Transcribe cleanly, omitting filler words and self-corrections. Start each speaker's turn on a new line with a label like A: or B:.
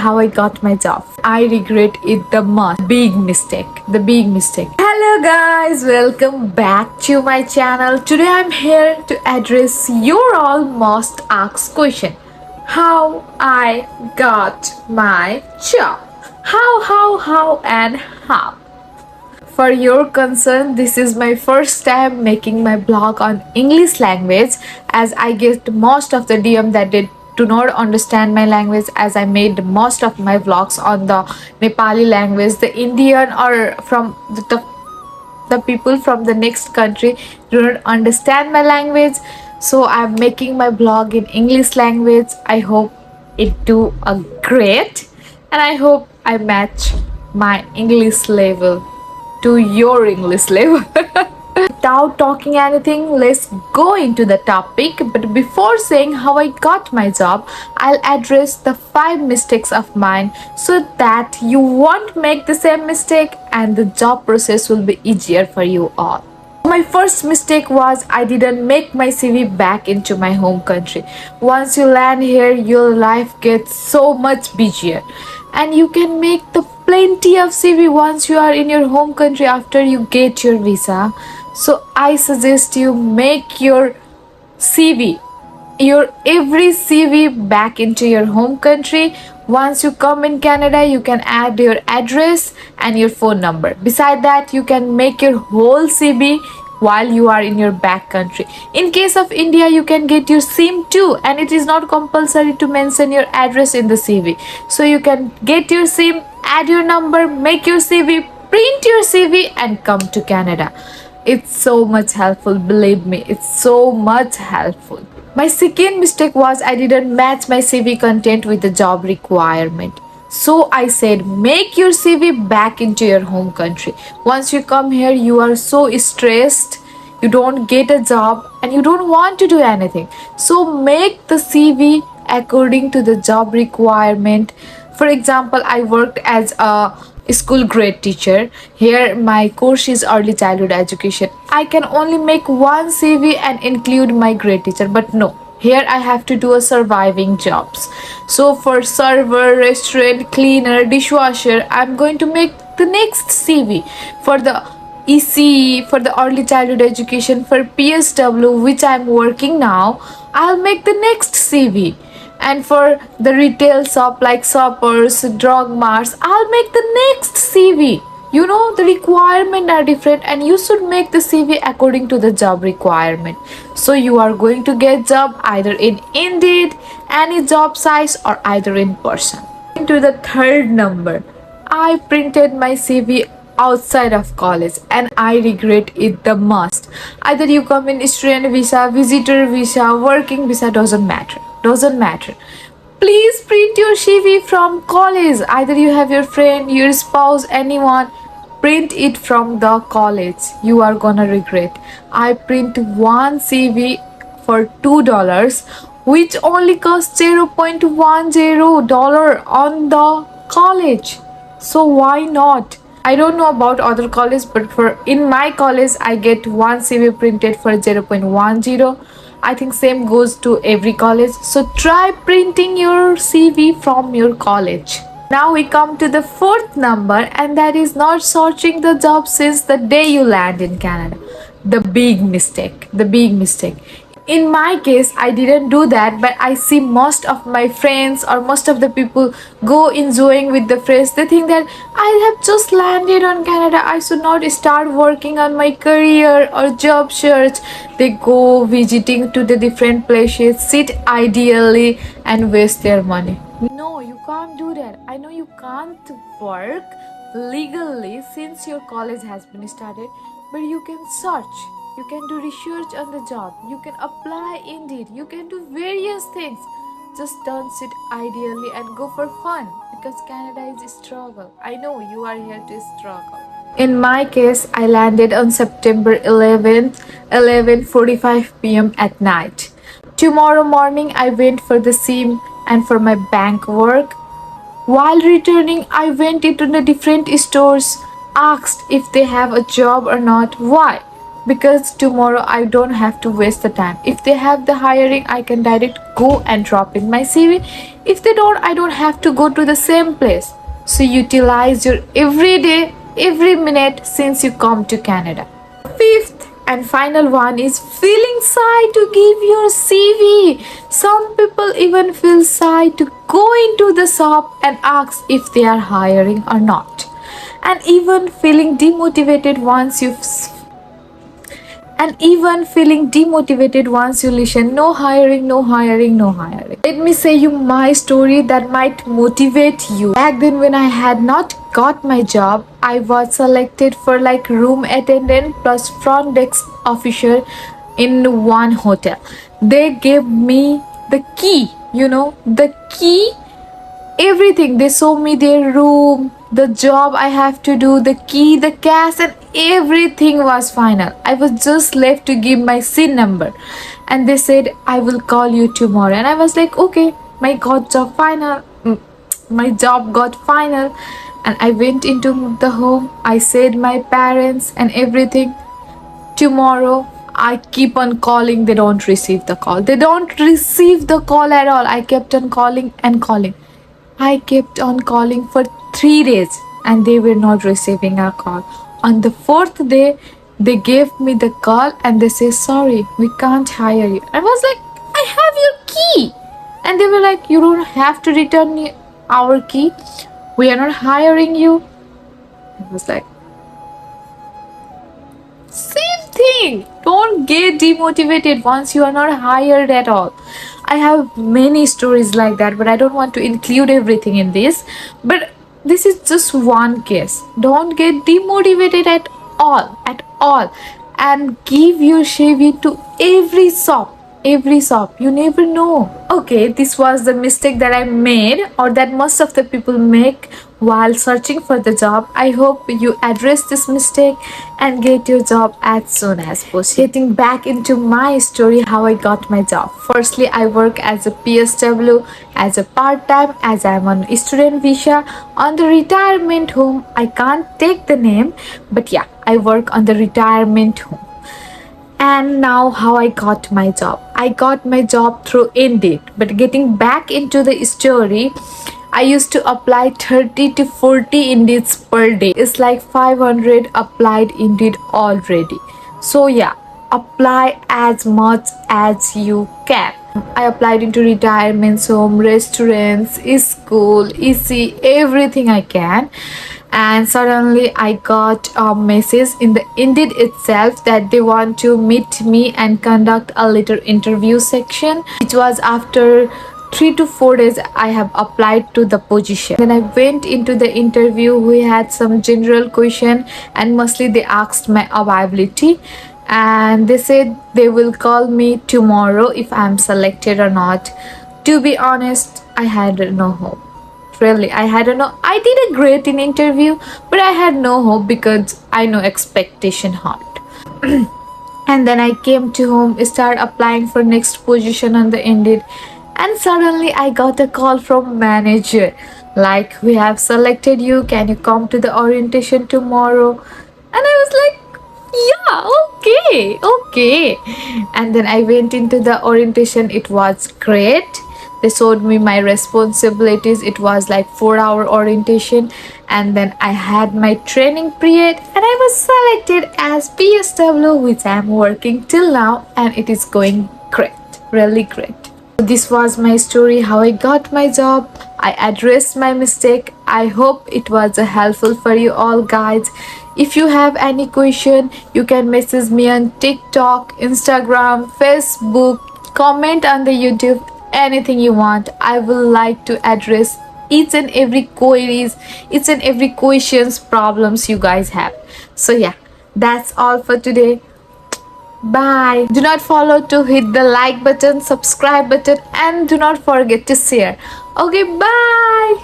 A: how I got my job. I regret it the most. Big mistake. The big mistake. Hello guys, welcome back to my channel. Today I'm here to address your all most asked question. How I got my job. How and how. For your concern, this is my first time making my blog on English language, as I get most of the DM that they do not understand my language, as I made most of my vlogs on the Nepali language. The Indian or from the people from the next country do not understand my language, so I'm making my blog in English language. I hope it do a great, and I hope I match my English level to your English level. Without talking anything, let's go into the topic. But before saying how I got my job, I'll address the 5 mistakes of mine so that you won't make the same mistake and the job process will be easier for you all. My first mistake was I didn't make my CV back into my home country. Once you land here, your life gets so much busier, and you can make the plenty of CV once you are in your home country after you get your visa. So I suggest you make your CV, your every CV back into your home country. Once you come in Canada, you can add your address and your phone number. Beside that, you can make your whole CV while you are in your back country. In case of India, you can get your SIM too, and it is not compulsory to mention your address in the CV. So you can get your SIM, add your number, make your CV, print your CV, and come to Canada. It's so much helpful, believe me, it's so much helpful. My second mistake was I didn't match my CV content with the job requirement. So I said, make your CV back into your home country. Once you come here, you are so stressed, you don't get a job, and you don't want to do anything. So make the CV according to the job requirement. For example, I worked as a school grade teacher. Here my course is early childhood education. I can only make one CV and include my grade teacher, but no, here I have to do a surviving jobs. So for server, restaurant, cleaner, dishwasher, I'm going to make the next CV. For the ECE, for the early childhood education, for PSW, which I'm working now, I'll make the next CV. And for the retail shop like shoppers, drug marts, I'll make the next CV. You know, the requirement are different, and you should make the CV according to the job requirement. So you are going to get job either in Indeed, any job sites, or either in person. To the third number, I printed my CV outside of college, and I regret it the most. Either you come in student visa, visitor visa, working visa, doesn't matter. Please print your CV from college. Either you have your friend, your spouse, anyone, print it from the college. You are gonna regret. I print one CV for $2, which only costs $0.10 on the college. So why not? I don't know about other college, but for in my college I get one CV printed for 0.10. I think same goes to every college. So try printing your CV from your college. Now we come to the fourth number, and that is not searching the job since the day you land in Canada. The big mistake. The big mistake. In my case, I didn't do that, but I see most of my friends or most of the people go enjoying with the friends. They think that I have just landed on Canada, I should not start working on my career or job search. They go visiting to the different places, sit ideally, and waste their money. No, you can't do that. I know you can't work legally since your college has been started, but you can search. You can do research on the job. You can apply Indeed. You can do various things. Just don't sit ideally and go for fun, because Canada is a struggle. I know you are here to struggle. In my case, I landed on September 11th, 11:45 p.m. at night. Tomorrow morning, I went for the SIM and for my bank work. While returning, I went into the different stores, asked if they have a job or not. Why? because tomorrow I don't have to waste the time. If they have the hiring, I can direct go and drop in my CV. If they don't, I don't have to go to the same place. So utilize your every day, every minute since you come to Canada. Fifth and final one is feeling shy to give your CV. Some people even feel shy to go into the shop and ask if they are hiring or not. And even feeling demotivated once you listen, no hiring, no hiring, no hiring. Let me say you my story that might motivate you. Back then when I had not got my job, I was selected for like room attendant plus front desk officer in one hotel. They gave me the key, the key, everything. They showed me their room, the job I have to do, the key, the cash, and everything was final. I was just left to give my SIN number, and they said I will call you tomorrow. And I was like, okay, my job got final. And I went into the home. I said my parents and everything. Tomorrow I keep on calling. They don't receive the call. They don't receive the call at all. I kept on calling and calling. I kept on calling for 3 days and they were not receiving a call. On the 4th day, they gave me the call and they say, sorry, we can't hire you. I was like, I have your key. And they were like, you don't have to return our key. We are not hiring you. I was like, same thing. Don't get demotivated once you are not hired at all. I have many stories like that, but I don't want to include everything in this. But this is just one case. Don't get demotivated at all. And give your CV to every shop. You never know. Okay, this was the mistake that I made, or that most of the people make while searching for the job. I hope you address this mistake and get your job as soon as possible. Getting back into my story, how I got my job. Firstly, I work as a PSW, as a part-time, as I'm on student visa on the retirement home. I can't take the name, but yeah, I work on the retirement home. And now how I got my job. I got my job through Indeed. But getting back into the story, I used to apply 30 to 40 Indeeds per day. It's like 500 applied Indeed already. So yeah, apply as much as you can. I applied into retirements home, restaurants, school, EC, everything I can. And suddenly I got a message in the Indeed itself that they want to meet me and conduct a little interview section, which was after 3 to 4 days I have applied to the position. Then I went into the interview. We had some general question and mostly they asked my availability, and they said they will call me tomorrow if I'm selected or not. To be honest, I had no hope. Really, I had no. I did a great in interview, but I had no hope because I know expectation hard. And then I came to home, started applying for next position on the Indeed, and suddenly I got a call from manager, like, we have selected you. Can you come to the orientation tomorrow? And I was like, yeah, okay. And then I went into the orientation. It was great. They showed me my responsibilities. It was like 4-hour orientation, and then I had my training period and I was selected as PSW, which I am working till now, and it is going great, really great. This was my story, how I got my job. I addressed my mistake. I hope it was helpful for you all, guys. If you have any question, you can message me on TikTok, Instagram, Facebook, comment on the YouTube, anything you want. I will like to address each and every queries, each and every questions, problems you guys have. So yeah, that's all for today. Bye. Do not follow to hit the like button, subscribe button, and do not forget to share. Okay, bye.